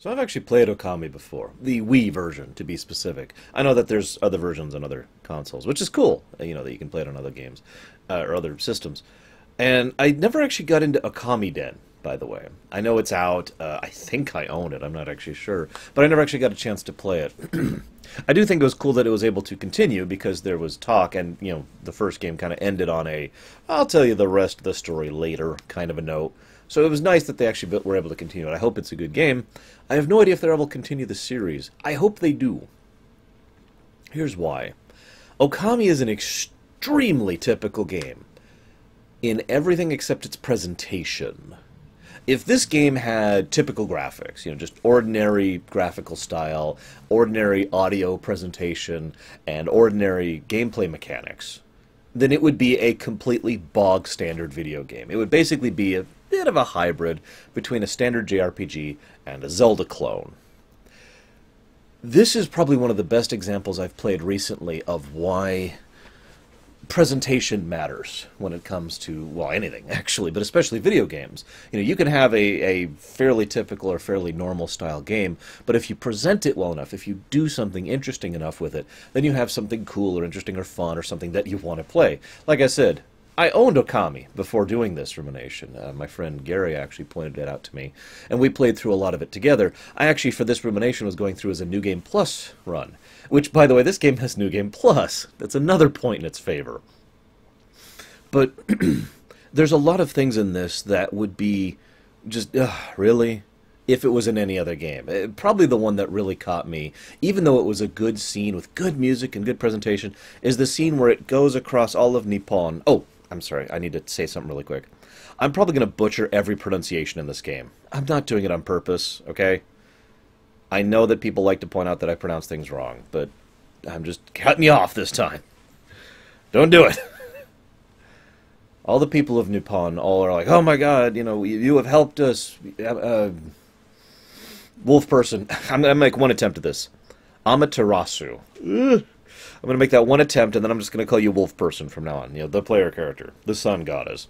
So I've actually played Okami before, the Wii version to be specific. I know that there's other versions on other consoles, which is cool. You know that you can play it on other games or other systems. And I never actually got into Okami Den, by the way. I know it's out. I think I own it. I'm not actually sure, but I never actually got a chance to play it. I do think it was cool that it was able to continue because there was talk, and you know the first game kind of ended on a "I'll tell you the rest of the story later" kind of a note. So it was nice that they actually were able to continue it. I hope it's a good game. I have no idea if they're able to continue the series. I hope they do. Here's why. Okami is an extremely typical game in everything except its presentation. If this game had typical graphics, you know, just ordinary graphical style, ordinary audio presentation, and ordinary gameplay mechanics, then it would be a completely bog-standard video game. It would basically be a bit of a hybrid between a standard JRPG and a Zelda clone. This is probably one of the best examples I've played recently of why presentation matters when it comes to, well, anything, actually, but especially video games. You know, you can have a fairly typical or fairly normal style game, but if you present it well enough, if you do something interesting enough with it, then you have something cool or interesting or fun or something that you want to play. Like I said, I owned Okami before doing this Rumination. My friend Gary actually pointed it out to me, and we played through a lot of it together. I actually, for this Rumination, was going through as a New Game Plus run, which, by the way, this game has New Game Plus. That's another point in its favor. But there's a lot of things in this that would be just, really? If it was in any other game. Probably the one that really caught me, even though it was a good scene with good music and good presentation, is the scene where it goes across all of Nippon. Oh, I'm sorry, I need to say something really quick. I'm probably going to butcher every pronunciation in this game. I'm not doing it on purpose, okay? I know that people like to point out that I pronounce things wrong, but I'm just cutting you off this time. Don't do it. All the people of Nippon all are like, oh my god, you know, you have helped us. Wolf person. I'm going to make one attempt at this. Amaterasu. I'm going to make that one attempt, and then I'm just going to call you Wolf Person from now on. You know, the player character. The sun goddess.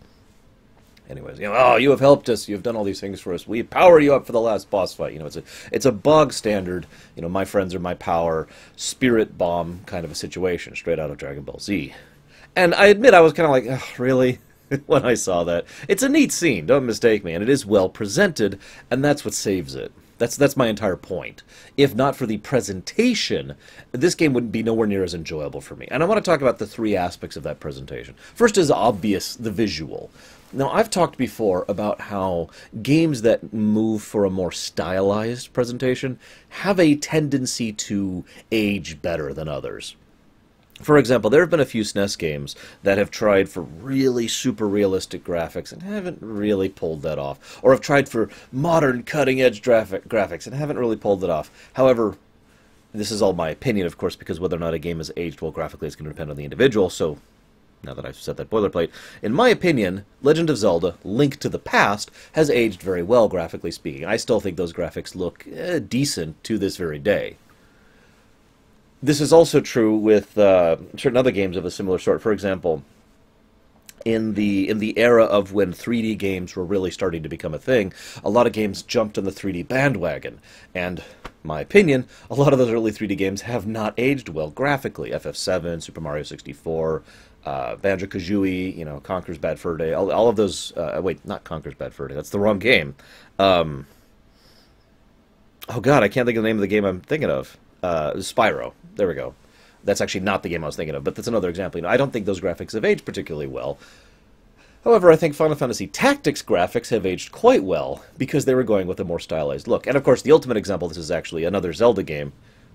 Anyways, you know, oh, you have helped us. You have done all these things for us. We power you up for the last boss fight. You know, it's a bog standard, you know, my friends are my power, spirit bomb kind of a situation, straight out of Dragon Ball Z. And I admit I was kind of like, oh, really? When I saw that. It's a neat scene, don't mistake me, and it is well presented, and that's what saves it. That's my entire point. If not for the presentation, this game would be nowhere near as enjoyable for me. And I want to talk about the three aspects of that presentation. First is obvious, the visual. Now, I've talked before about how games that move for a more stylized presentation have a tendency to age better than others. For example, there have been a few SNES games that have tried for really super realistic graphics and haven't really pulled that off. Or have tried for modern cutting-edge graphics and haven't really pulled it off. However, this is all my opinion, of course, because whether or not a game is aged well graphically is going to depend on the individual, so now that I've said that boilerplate, in my opinion, Legend of Zelda, Link to the Past, has aged very well, graphically speaking. I still think those graphics look decent to this very day. This is also true with certain other games of a similar sort. For example, in the era of when 3D games were really starting to become a thing, a lot of games jumped on the 3D bandwagon. And, my opinion, a lot of those early 3D games have not aged well graphically. FF7, Super Mario 64, Banjo-Kazooie, you know, Conker's Bad Fur Day, all of those... wait, not Conker's Bad Fur Day, that's the wrong game. Oh god, I can't think of the name of the game I'm thinking of. Spyro. There we go. That's actually not the game I was thinking of, but that's another example. You know, I don't think those graphics have aged particularly well. However, I think Final Fantasy Tactics graphics have aged quite well because they were going with a more stylized look. And of course, the ultimate example, this is actually another Zelda game,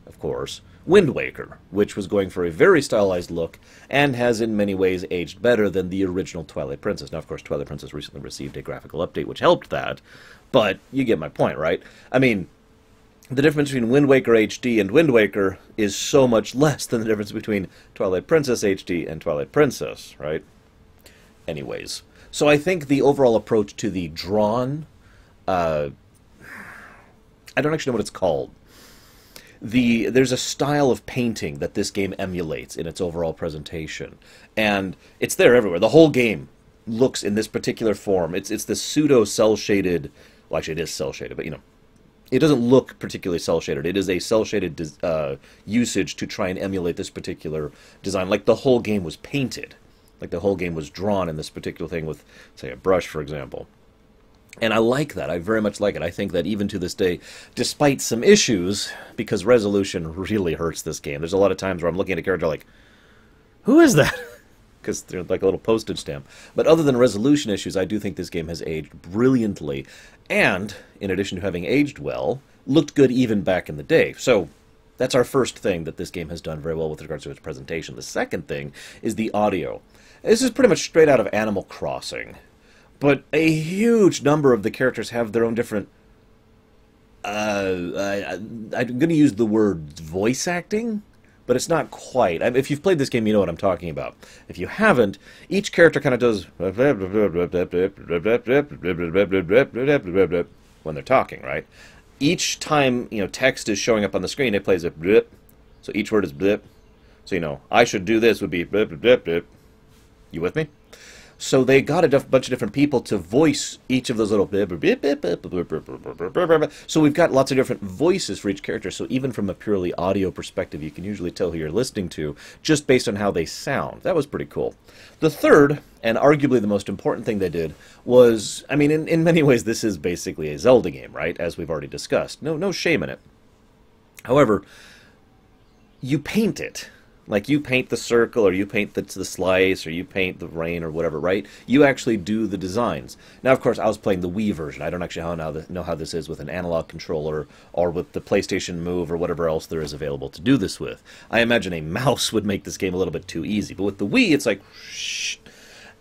of course, Wind Waker, which was going for a very stylized look and has in many ways aged better than the original Twilight Princess. Now, of course, Twilight Princess recently received a graphical update which helped that, but you get my point, right? I mean, the difference between Wind Waker HD and Wind Waker is so much less than the difference between Twilight Princess HD and Twilight Princess, right? Anyways, so I think the overall approach to the drawn, I don't actually know what it's called. There's a style of painting that this game emulates in its overall presentation, and it's there everywhere. The whole game looks in this particular form. It's this pseudo cel shaded. Well, actually, it is cel shaded, but you know. it doesn't look particularly cel-shaded. It is a cel-shaded usage to try and emulate this particular design. Like the whole game was painted. Like the whole game was drawn in this particular thing with, say, a brush, for example. And I like that. I very much like it. I think that even to this day, despite some issues, because resolution really hurts this game. There's a lot of times where I'm looking at a character like, who is that? Because they're like a little postage stamp. But other than resolution issues, I do think this game has aged brilliantly. And, in addition to having aged well, looked good even back in the day. So, that's our first thing that this game has done very well with regards to its presentation. The second thing is the audio. This is pretty much straight out of Animal Crossing. But a huge number of the characters have their own different... I'm going to use the word voice acting, but it's not quite. If you've played this game, you know what I'm talking about. If you haven't, each character kind of does when they're talking, right? Each time, text is showing up on the screen, it plays a blip. So each word is blip. So, I should do this would be blip, blip, blip. You with me? So they got a bunch of different people to voice each of those little... So we've got lots of different voices for each character, so even from a purely audio perspective, you can usually tell who you're listening to just based on how they sound. That was pretty cool. The third, and arguably the most important thing they did, was... in many ways, this is basically a Zelda game, right? As we've already discussed. No shame in it. However, you paint it. Like, you paint the circle, or you paint the slice, or you paint the rain, or whatever, right? You actually do the designs. Now, of course, I was playing the Wii version. I don't actually know how this is with an analog controller, or with the PlayStation Move, or whatever else there is available to do this with. I imagine a mouse would make this game a little bit too easy. But with the Wii, it's like, shh.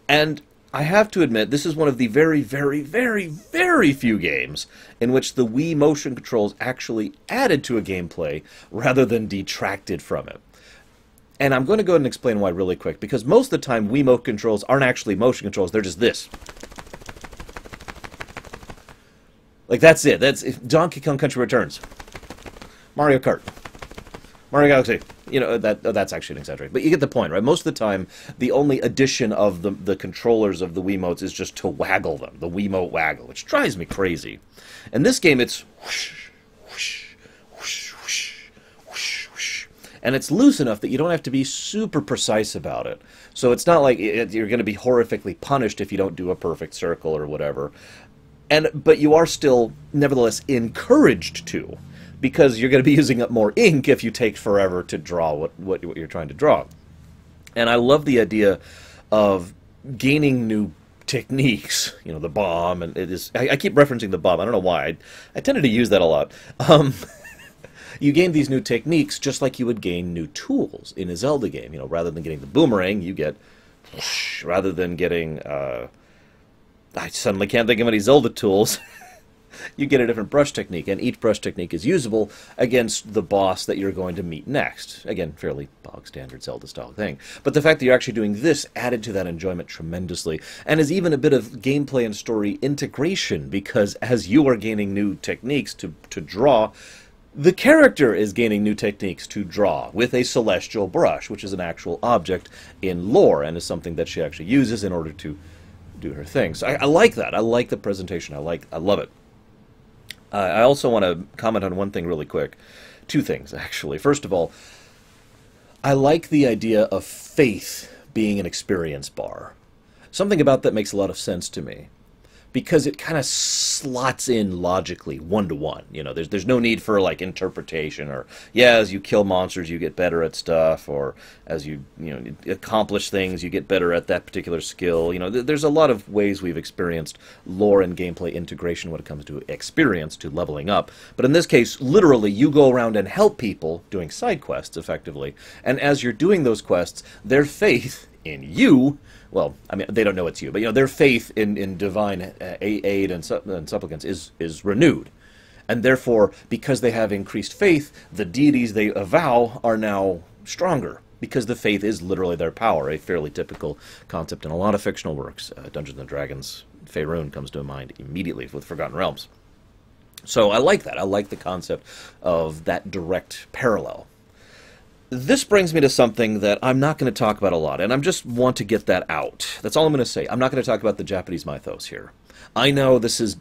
And I have to admit, this is one of the very, very, very, very few games in which the Wii motion controls actually added to a gameplay, rather than detracted from it. And I'm going to go ahead and explain why really quick, because most of the time Wiimote controls aren't actually motion controls, they're just this. Like, that's it. That's Donkey Kong Country Returns. Mario Kart. Mario Galaxy. That's actually an exaggeration. But you get the point, right? Most of the time, the only addition of the controllers of the Wiimotes is just to waggle them. The Wiimote waggle, which drives me crazy. In this game, it's whoosh, whoosh, whoosh, whoosh. And it's loose enough that you don't have to be super precise about it. So it's not like you're going to be horrifically punished if you don't do a perfect circle or whatever. But you are still, nevertheless, encouraged to. Because you're going to be using up more ink if you take forever to draw what you're trying to draw. And I love the idea of gaining new techniques. The bomb. And it is. I keep referencing the bomb. I don't know why. I tended to use that a lot. You gain these new techniques just like you would gain new tools in a Zelda game. Rather than getting the boomerang, you get... Rather than getting... I suddenly can't think of any Zelda tools. You get a different brush technique, and each brush technique is usable against the boss that you're going to meet next. Again, fairly bog-standard Zelda-style thing. But the fact that you're actually doing this added to that enjoyment tremendously, and is even a bit of gameplay and story integration, because as you are gaining new techniques to draw... The character is gaining new techniques to draw with a celestial brush, which is an actual object in lore, and is something that she actually uses in order to do her thing. So I like that. I like the presentation. I love it. I also want to comment on one thing really quick. Two things, actually. First of all, I like the idea of faith being an experience bar. Something about that makes a lot of sense to me. Because it kind of slots in logically, one-to-one. There's no need for, like, interpretation, or, as you kill monsters, you get better at stuff, or as you accomplish things, you get better at that particular skill. There's a lot of ways we've experienced lore and gameplay integration when it comes to experience, to leveling up. But in this case, literally, you go around and help people doing side quests, effectively. And as you're doing those quests, their faith in you... Well, they don't know it's you, but their faith in divine aid and supplicants is renewed. And therefore, because they have increased faith, the deities they avow are now stronger. Because the faith is literally their power, a fairly typical concept in a lot of fictional works. Dungeons & Dragons, Faerun comes to mind immediately with Forgotten Realms. So I like that. I like the concept of that direct parallel. This brings me to something that I'm not going to talk about a lot, and I just want to get that out. That's all I'm going to say. I'm not going to talk about the Japanese mythos here. I know this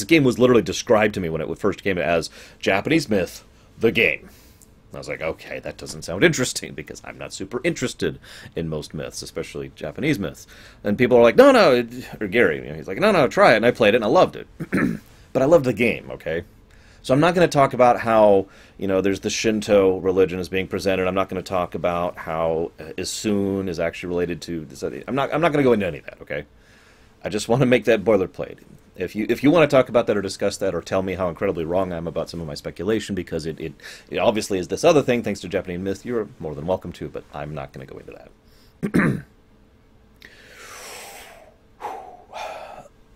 game was literally described to me when it first came as Japanese myth, the game. I was like, okay, that doesn't sound interesting, because I'm not super interested in most myths, especially Japanese myths. And people are like, no, no, or Gary, you know, he's like, no, no, try it, and I played it, and I loved it. But I loved the game, okay? So I'm not going to talk about how, you know, there's the Shinto religion is being presented. I'm not going to talk about how Isun is actually related to this. I'm not going to go into any of that, okay? I just want to make that boilerplate. If you want to talk about that or discuss that or tell me how incredibly wrong I am about some of my speculation, because it obviously is this other thing thanks to Japanese myth, you're more than welcome to, but I'm not going to go into that.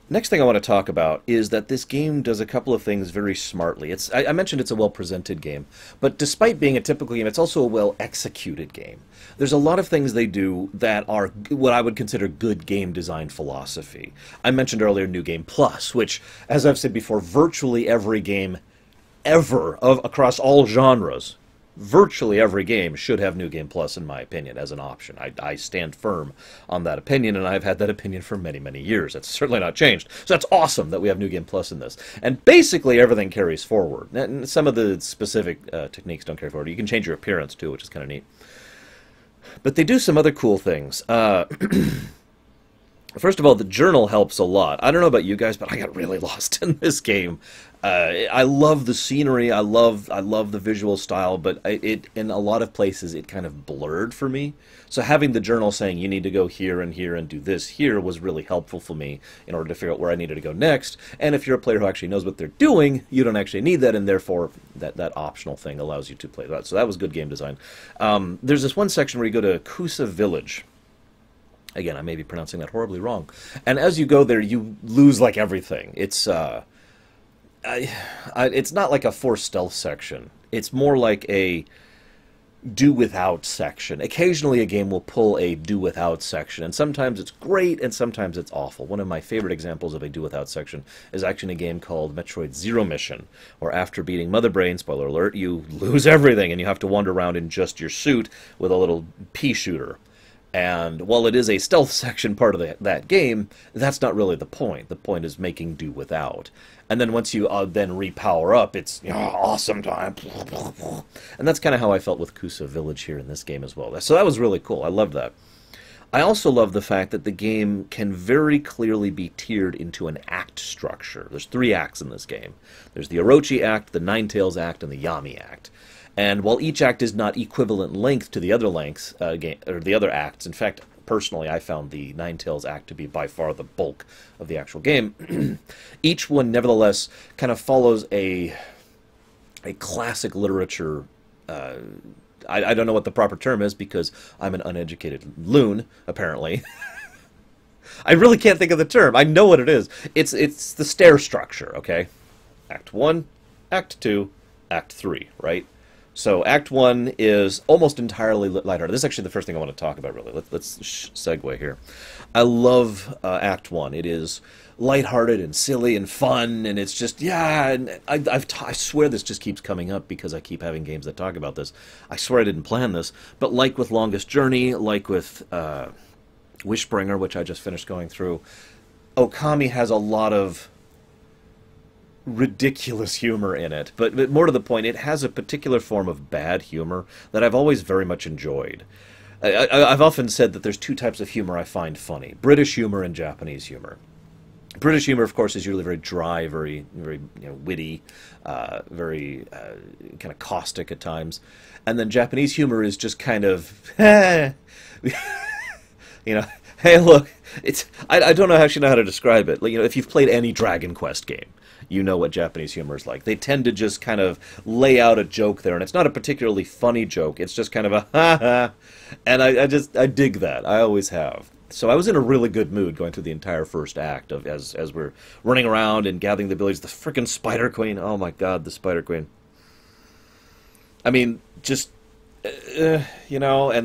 Next thing I want to talk about is that this game does a couple of things very smartly. I mentioned it's a well-presented game, but despite being a typical game, it's also a well-executed game. There's a lot of things they do that are what I would consider good game design philosophy. I mentioned earlier New Game Plus, which, as I've said before, virtually every game ever across all genres, virtually every game should have New Game Plus, in my opinion, as an option. I stand firm on that opinion, and I've had that opinion for many, many years. That's certainly not changed. So that's awesome that we have New Game Plus in this. And basically everything carries forward. And some of the specific techniques don't carry forward. You can change your appearance, too, which is kind of neat. But they do some other cool things. First of all, the journal helps a lot. I don't know about you guys, but I got really lost in this game. I love the scenery. I love the visual style, but in a lot of places it kind of blurred for me. So having the journal saying you need to go here and here and do this here was really helpful for me in order to figure out where I needed to go next. And if you're a player who actually knows what they're doing, you don't actually need that, and therefore that optional thing allows you to play that. So that was good game design. There's this one section where you go to Akusa Village. Again, I may be pronouncing that horribly wrong. And as you go there, you lose like everything. It's not like a forced stealth section. It's more like a do-without section. Occasionally a game will pull a do-without section, and sometimes it's great, and sometimes it's awful. One of my favorite examples of a do-without section is actually in a game called Metroid Zero Mission, where after beating Mother Brain, spoiler alert, you lose everything, and you have to wander around in just your suit with a little pea shooter. And while it is a stealth section part of that game, that's not really the point. The point is making do without. And then once you then repower up, it's awesome time. And that's kind of how I felt with Akusa Village here in this game as well. So that was really cool. I loved that. I also love the fact that the game can very clearly be tiered into an act structure. There's 3 acts in this game. There's the Orochi Act, the Ninetales Act, and the Yami Act. And while each act is not equivalent length to the other lengths, or the other acts, in fact, personally, I found the Ninetales Act to be by far the bulk of the actual game. Each one, nevertheless, kind of follows a classic literature. I don't know what the proper term is because I'm an uneducated loon, apparently. I really can't think of the term. I know what it is. It's the stair structure. Okay, Act 1, Act 2, Act 3. Right. So Act 1 is almost entirely lighthearted. This is actually the first thing I want to talk about, really. Let's segue here. I love Act 1. It is lighthearted and silly and fun, and it's just, yeah, and I swear this just keeps coming up because I keep having games that talk about this. I swear I didn't plan this, but like with Longest Journey, like with Wishbringer, which I just finished going through, Okami has a lot of ridiculous humor in it, but more to the point, it has a particular form of bad humor that I've always very much enjoyed. I've often said that there's 2 types of humor I find funny: British humor and Japanese humor. British humor, of course, is usually very dry, very witty, very kind of caustic at times, and then Japanese humor is just kind of, hey, look, I don't know actually know how to describe it. Like, if you've played any Dragon Quest game, you know what Japanese humor is like. They tend to just kind of lay out a joke there, and it's not a particularly funny joke. It's just kind of a ha-ha, and I dig that. I always have. So I was in a really good mood going through the entire first act of as we're running around and gathering the abilities. The frickin' Spider Queen. Oh my God, the Spider Queen. I mean, just and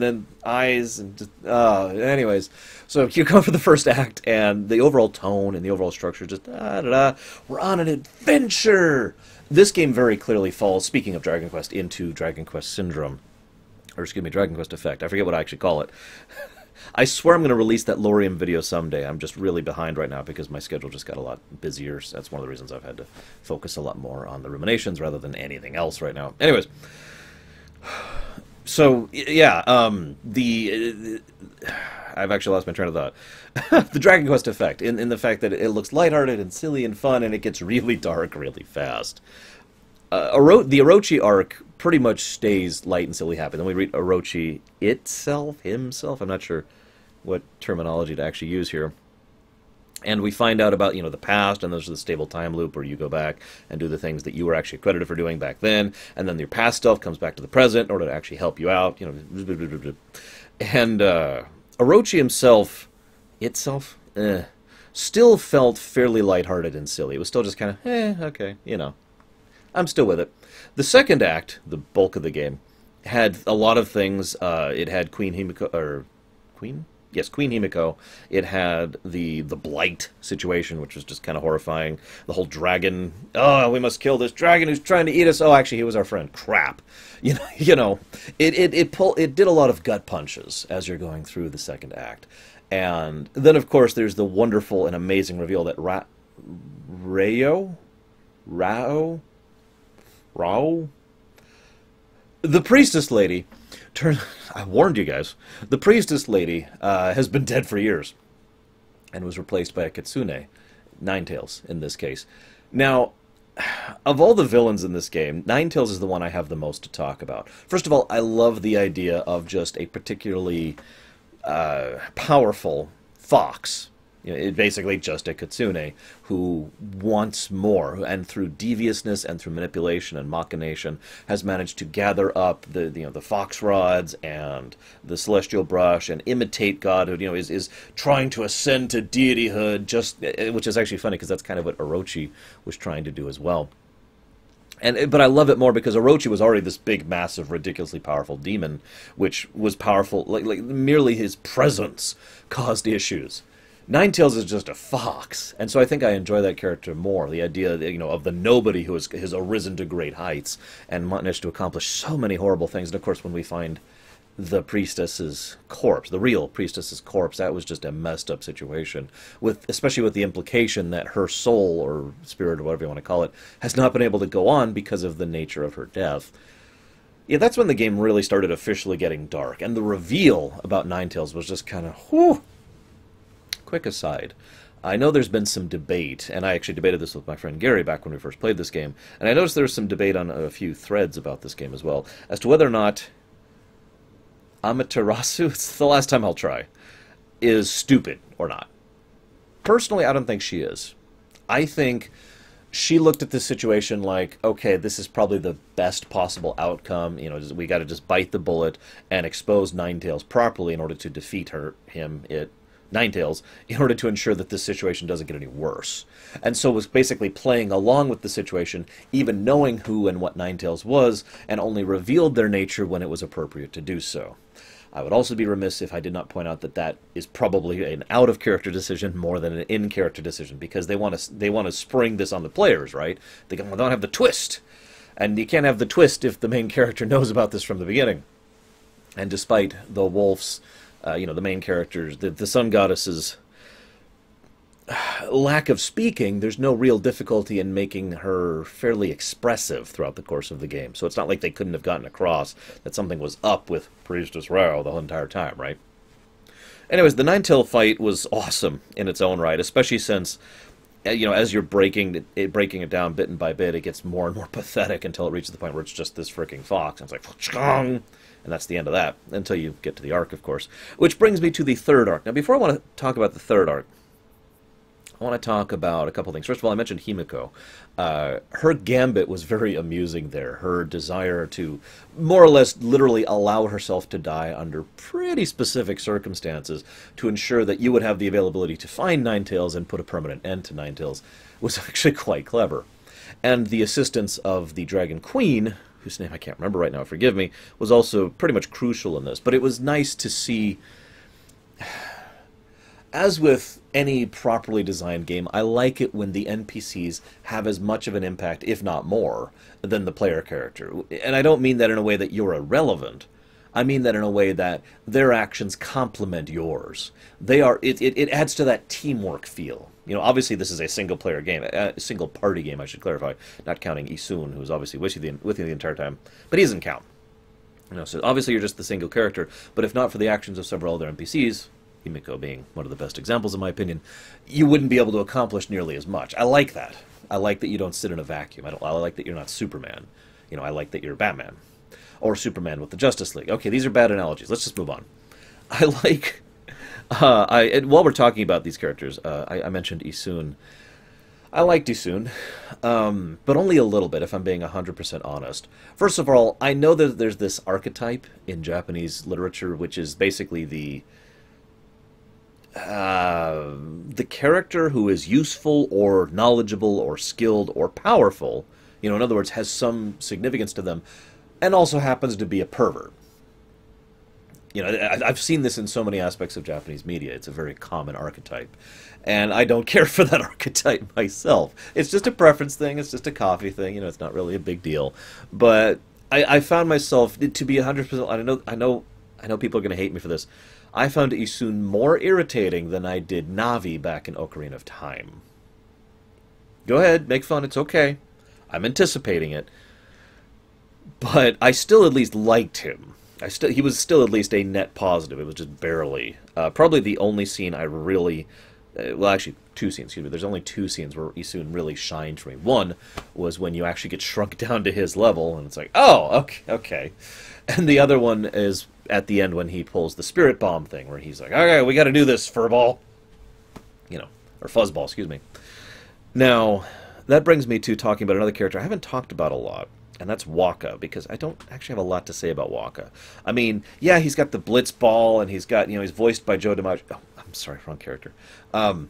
then eyes and just, anyways. So you go for the first act, and the overall tone and the overall structure just we're on an adventure. This game very clearly falls, speaking of Dragon Quest, into Dragon Quest Syndrome, or excuse me, Dragon Quest Effect. I forget what I actually call it. I swear I'm going to release that Lorium video someday. I'm just really behind right now because my schedule just got a lot busier. So that's one of the reasons I've had to focus a lot more on the Ruminations rather than anything else right now. Anyways, so yeah, I've actually lost my train of thought. The Dragon Quest effect, in the fact that it looks lighthearted and silly and fun, and it gets really dark really fast. The Orochi arc pretty much stays light and silly happy. Then we read Orochi himself. I'm not sure what terminology to actually use here. And we find out about, the past, and there's the stable time loop where you go back and do the things that you were actually credited for doing back then, and then your past self comes back to the present in order to actually help you out, And Orochi himself, still felt fairly lighthearted and silly. It was still just kind of, okay, I'm still with it. The second act, the bulk of the game, had a lot of things. It had Queen Himiko, or Queen? Yes, Queen Himiko. It had the blight situation, which was just kind of horrifying. The whole dragon. Oh, we must kill this dragon who's trying to eat us. Oh, actually, he was our friend. Crap. It did a lot of gut punches as you're going through the second act, and then of course there's the wonderful and amazing reveal that Rao, the priestess lady, I warned you guys. The priestess lady has been dead for years and was replaced by a kitsune, Ninetales in this case. Now, of all the villains in this game, Ninetales is the one I have the most to talk about. First of all, I love the idea of just a particularly powerful fox. It's basically just a kitsune who wants more, and through deviousness and through manipulation and machination has managed to gather up the fox rods and the celestial brush and imitate God, who is trying to ascend to deityhood. Which is actually funny because that's kind of what Orochi was trying to do as well. But I love it more because Orochi was already this big, massive, ridiculously powerful demon, which was powerful like merely his presence caused issues. Ninetales is just a fox, and so I think I enjoy that character more. The idea, of the nobody who has arisen to great heights and managed to accomplish so many horrible things. And of course, when we find the priestess's corpse, the real priestess's corpse, that was just a messed up situation. Especially with the implication that her soul or spirit or whatever you want to call it has not been able to go on because of the nature of her death. Yeah, that's when the game really started officially getting dark, and the reveal about Ninetales was just kind of whew. Quick aside, I know there's been some debate, and I actually debated this with my friend Gary back when we first played this game, and I noticed there was some debate on a few threads about this game as well, as to whether or not Amaterasu, it's the last time I'll try, is stupid or not. Personally, I don't think she is. I think she looked at this situation like, okay, this is probably the best possible outcome. We got to just bite the bullet and expose Ninetales properly in order to defeat Ninetales, in order to ensure that this situation doesn't get any worse. And so it was basically playing along with the situation, even knowing who and what Ninetales was, and only revealed their nature when it was appropriate to do so. I would also be remiss if I did not point out that that is probably an out-of-character decision more than an in-character decision, because they want to spring this on the players, right? They don't have the twist. And you can't have the twist if the main character knows about this from the beginning. And despite the wolf's the main characters, the sun goddess's lack of speaking, there's no real difficulty in making her fairly expressive throughout the course of the game. So it's not like they couldn't have gotten across that something was up with Priestess Rao the whole entire time, right? Anyways, the Ninetale fight was awesome in its own right, especially since, as you're breaking it down bit by bit, it gets more and more pathetic until it reaches the point where it's just this freaking fox. And it's like, chong! And that's the end of that, until you get to the arc, of course. Which brings me to the third arc. Now, before I want to talk about the third arc, I want to talk about a couple things. First of all, I mentioned Himiko. Her gambit was very amusing there. Her desire to more or less literally allow herself to die under pretty specific circumstances to ensure that you would have the availability to find Ninetales and put a permanent end to Ninetales was actually quite clever. And the assistance of the Dragon Queen, whose name I can't remember right now, forgive me, was also pretty much crucial in this. But it was nice to see, as with any properly designed game, I like it when the NPCs have as much of an impact, if not more, than the player character. And I don't mean that in a way that you're irrelevant. I mean that in a way that their actions complement yours. They are it adds to that teamwork feel. You know, obviously this is a single player game, a single party game. I should clarify, not counting Isun, who's obviously with you the entire time, but he doesn't count. You know, so obviously you're just the single character. But if not for the actions of several other NPCs, Himiko being one of the best examples in my opinion, you wouldn't be able to accomplish nearly as much. I like that. I like that you don't sit in a vacuum. I like that you're not Superman. You know, I like that you're Batman. Or Superman with the Justice League. Okay, these are bad analogies. Let's just move on. I like... while we're talking about these characters, I mentioned Isun. I liked Isun, but only a little bit, if I'm being 100% honest. First of all, I know that there's this archetype in Japanese literature, which is basically the character who is useful or knowledgeable or skilled or powerful, you know, in other words, has some significance to them, and also happens to be a pervert. You know, I've seen this in so many aspects of Japanese media. It's a very common archetype. And I don't care for that archetype myself. It's just a preference thing. It's just a coffee thing. You know, it's not really a big deal. But I found myself to be 100%... I know people are going to hate me for this. I found Isun more irritating than I did Navi back in Ocarina of Time. Go ahead, make fun. It's okay. I'm anticipating it. But I still at least liked him. He was still at least a net positive. It was just barely. Probably the only scene I really... well, actually, two scenes, excuse me. There's only two scenes where Isun really shined for me. One was when you actually get shrunk down to his level, and it's like, oh, okay. And the other one is at the end when he pulls the spirit bomb thing, where he's like, okay, we got to do this, furball. You know, or fuzzball, excuse me. Now, that brings me to talking about another character I haven't talked about a lot. And that's Wakka, because I don't actually have a lot to say about Wakka. I mean, yeah, he's got the blitz ball, and he's got, you know, he's voiced by Joe DiMaggio. Oh, I'm sorry, wrong character. I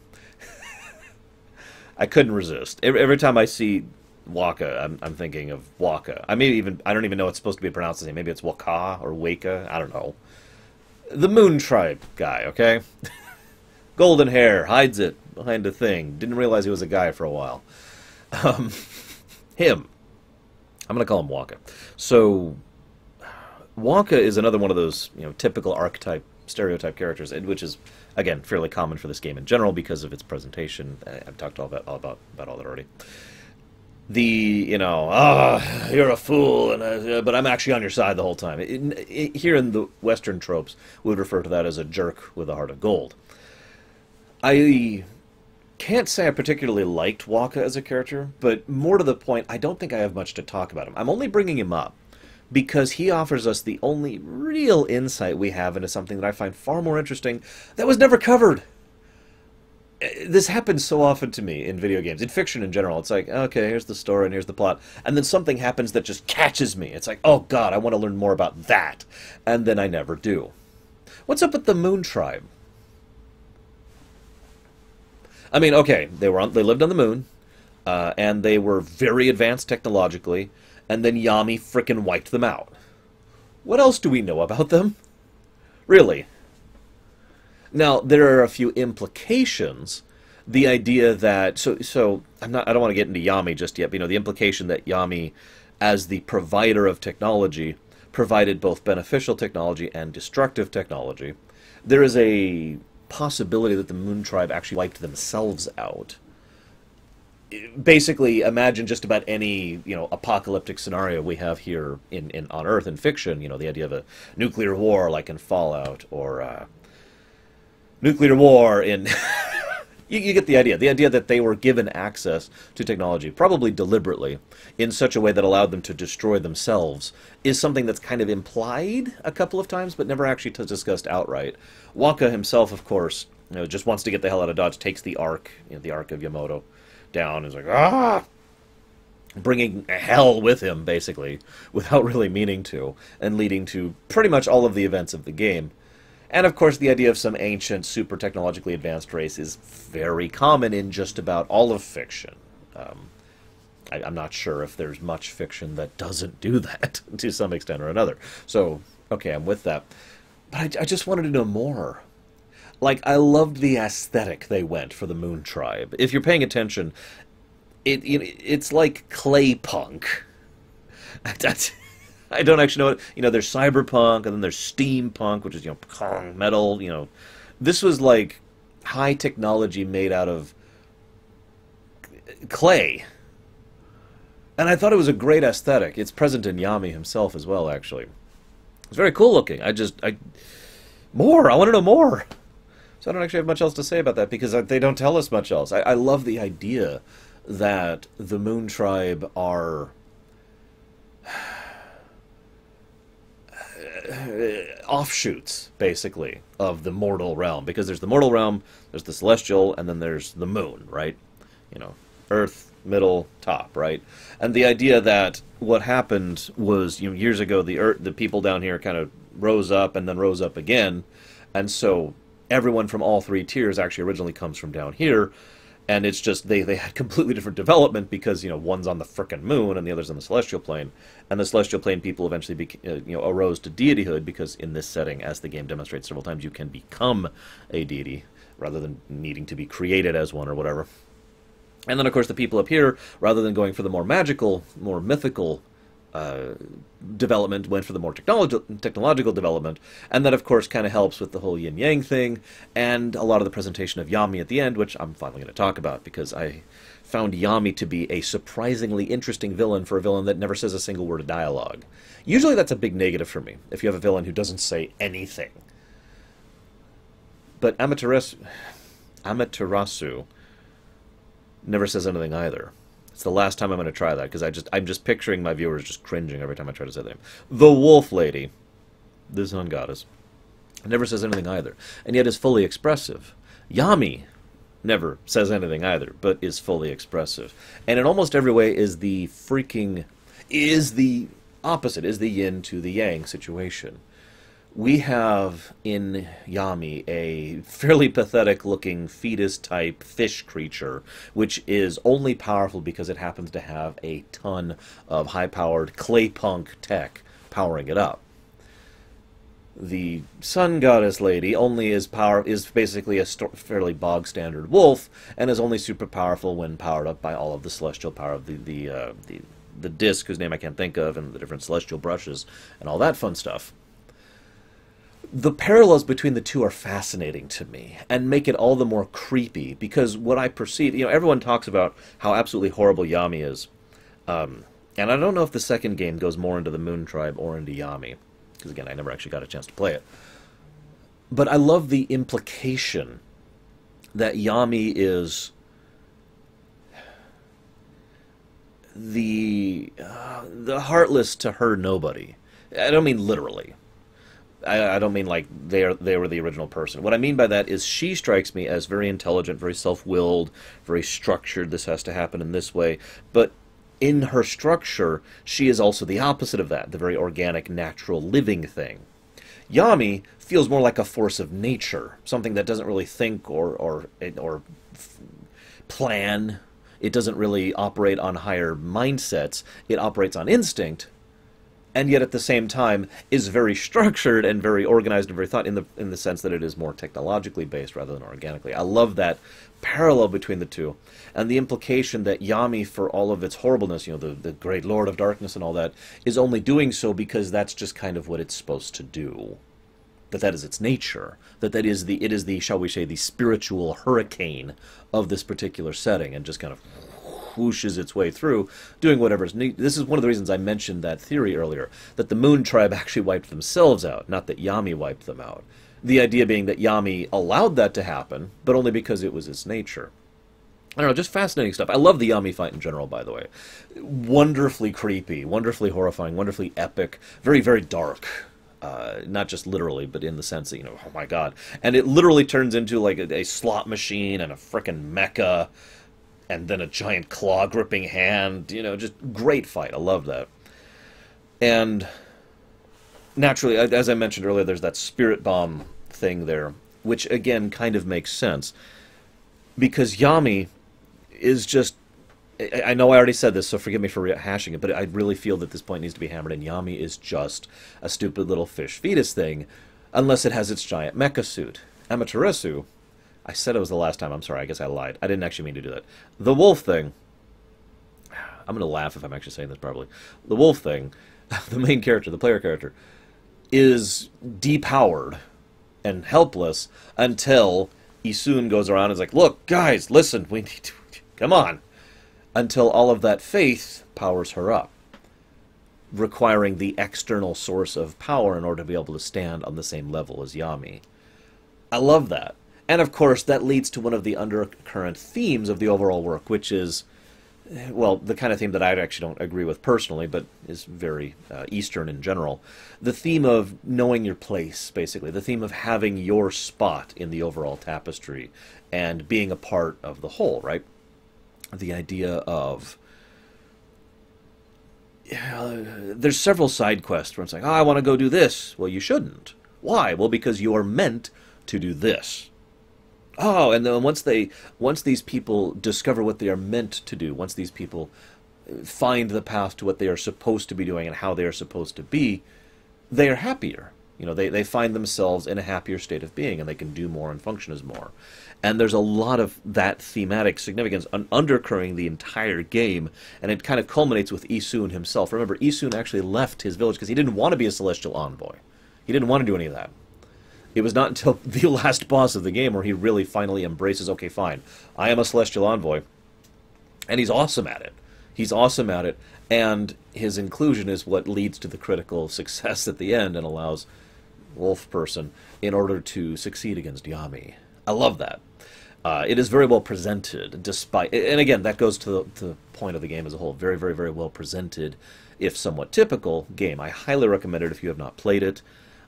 couldn't resist. Every time I see Wakka, I'm thinking of Wakka. I don't even know it's supposed to be pronounced the same. Maybe it's Wakka or Wakka. I don't know. The Moon Tribe guy, okay? Golden hair, hides it behind a thing. Didn't realize he was a guy for a while. Him. I'm going to call him Wakka. So, Wakka is another one of those, you know, typical archetype, stereotype characters, which is, again, fairly common for this game in general because of its presentation. I've talked all about all that already. The, you know, you're a fool, but I'm actually on your side the whole time. Here in the Western tropes, we would refer to that as a jerk with a heart of gold. I can't say I particularly liked Wakka as a character, but more to the point, I don't think I have much to talk about him. I'm only bringing him up because he offers us the only real insight we have into something that I find far more interesting that was never covered. This happens so often to me in video games, in fiction in general. It's like, okay, here's the story and here's the plot, and then something happens that just catches me. It's like, oh god, I want to learn more about that, and then I never do. What's up with the Moon Tribe? I mean, okay, they lived on the moon, and they were very advanced technologically, and then Yami frickin' wiped them out. What else do we know about them? Really? Now, there are a few implications. The idea that so I don't want to get into Yami just yet, but, you know, the implication that Yami, as the provider of technology, provided both beneficial technology and destructive technology. There is a possibility that the Moon Tribe actually wiped themselves out. Basically, imagine just about any, you know, apocalyptic scenario we have here on Earth in fiction. You know, the idea of a nuclear war, like in Fallout, or nuclear war in. You get the idea. The idea that they were given access to technology, probably deliberately, in such a way that allowed them to destroy themselves, is something that's kind of implied a couple of times, but never actually discussed outright. Wakka himself, of course, you know, just wants to get the hell out of Dodge, takes the Ark, you know, the Ark of Yamato, down, and is like, ah! Bringing hell with him, basically, without really meaning to, and leading to pretty much all of the events of the game. And, of course, the idea of some ancient, super technologically advanced race is very common in just about all of fiction. I'm not sure if there's much fiction that doesn't do that, to some extent or another. So, okay, I'm with that. But I just wanted to know more. Like, I loved the aesthetic they went for the Moon Tribe. If you're paying attention, it's like clay punk. I don't actually know what, there's cyberpunk, and then there's steampunk, which is, metal, This was like high technology made out of clay. And I thought it was a great aesthetic. It's present in Yami himself as well, actually. It's very cool looking. More! I want to know more! So I don't actually have much else to say about that, because they don't tell us much else. I love the idea that the Moon Tribe are offshoots, basically, of the mortal realm. Because there's the mortal realm, there's the celestial, and then there's the moon, right? Earth, middle, top, right? And the idea that what happened was, years ago, the people down here kind of rose up and then rose up again, and so everyone from all three tiers actually originally comes from down here, and it's just they had completely different development because one's on the frickin' moon and the other's on the celestial plane, and the celestial plane people eventually arose to deityhood, because in this setting, as the game demonstrates several times, you can become a deity rather than needing to be created as one or whatever. And then, of course, the people up here, rather than going for the more magical, more mythical development, went for the more technological development. And that, of course, kind of helps with the whole yin-yang thing, and a lot of the presentation of Yami at the end, which I'm finally going to talk about, because I found Yami to be a surprisingly interesting villain for a villain that never says a single word of dialogue. Usually that's a big negative for me, if you have a villain who doesn't say anything. But Amaterasu never says anything either. It's the last time I'm going to try that, because I'm just picturing my viewers just cringing every time I try to say that name. The Wolf Lady, the Sun Goddess, never says anything either, and yet is fully expressive. Yami never says anything either, but is fully expressive. And in almost every way is the opposite, is the yin to the yang situation. We have in Yami a fairly pathetic-looking fetus-type fish creature, which is only powerful because it happens to have a ton of high-powered clay-punk tech powering it up. The Sun Goddess Lady is basically a fairly bog-standard wolf, and is only super powerful when powered up by all of the celestial power of the disc, whose name I can't think of, and the different celestial brushes, and all that fun stuff. The parallels between the two are fascinating to me, and make it all the more creepy, because what I perceive, everyone talks about how absolutely horrible Yami is, and I don't know if the second game goes more into the Moon Tribe or into Yami, because again, I never actually got a chance to play it. But I love the implication that Yami is the heartless to her nobody. I don't mean literally. I don't mean like they were the original person. What I mean by that is she strikes me as very intelligent, very self-willed, very structured. This has to happen in this way. But in her structure, she is also the opposite of that, the very organic, natural, living thing. Yami feels more like a force of nature, something that doesn't really think or plan. It doesn't really operate on higher mindsets. It operates on instinct, and yet at the same time is very structured and very organized and very thought in the sense that it is more technologically based rather than organically. I love that parallel between the two, and the implication that Yami, for all of its horribleness, the great Lord of Darkness and all that, is only doing so because that's just kind of what it's supposed to do. That is its nature. It is the, shall we say, the spiritual hurricane of this particular setting, and just kind of whooshes its way through, doing whatever is needed. This is one of the reasons I mentioned that theory earlier, that the Moon Tribe actually wiped themselves out, not that Yami wiped them out. The idea being that Yami allowed that to happen, but only because it was its nature. I don't know, just fascinating stuff. I love the Yami fight in general, by the way. Wonderfully creepy, wonderfully horrifying, wonderfully epic, very, very dark. Not just literally, but in the sense that, oh my god. And it literally turns into like a slot machine and a frickin' mecha, and then a giant claw-gripping hand. Just great fight. I love that. And naturally, as I mentioned earlier, there's that spirit bomb thing there, which again kind of makes sense. Because Yami is just... I know I already said this, so forgive me for rehashing it, but I really feel that this point needs to be hammered, and Yami is just a stupid little fish fetus thing, unless it has its giant mecha suit. Amaterasu, I said it was the last time, I'm sorry, I guess I lied. I didn't actually mean to do that. The wolf thing, I'm going to laugh if I'm actually saying this properly. The wolf thing the main character, the player character, is depowered and helpless until Isun goes around and is like, look, guys, listen, we need to, come on. Until all of that faith powers her up, requiring the external source of power in order to be able to stand on the same level as Yami. I love that. And of course, that leads to one of the undercurrent themes of the overall work, which is, well, the kind of theme that I actually don't agree with personally, but is very Eastern in general. The theme of knowing your place, basically. The theme of having your spot in the overall tapestry and being a part of the whole, right? The idea of... there's several side quests where it's like, oh, I want to go do this. Well, you shouldn't. Why? Well, because you are meant to do this. Oh, and then once these people discover what they are meant to do, once these people find the path to what they are supposed to be doing and how they are supposed to be, they are happier. You know, they find themselves in a happier state of being, and they can do more and function as more. And there's a lot of that thematic significance undercurring the entire game, and it kind of culminates with Isun himself. Remember, Isun actually left his village because he didn't want to be a celestial envoy. He didn't want to do any of that. It was not until the last boss of the game where he really finally embraces, okay, fine, I am a celestial envoy. And he's awesome at it. He's awesome at it, and his inclusion is what leads to the critical success at the end and allows Wolf Person in order to succeed against Yami. I love that. It is very well presented, despite... And again, that goes to the point of the game as a whole. Very, very, very well presented, if somewhat typical, game. I highly recommend it if you have not played it.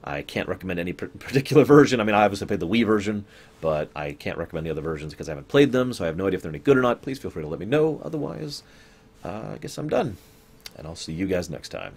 I can't recommend any particular version. I mean, I obviously played the Wii version, but I can't recommend the other versions because I haven't played them, so I have no idea if they're any good or not. Please feel free to let me know. Otherwise, I guess I'm done. And I'll see you guys next time.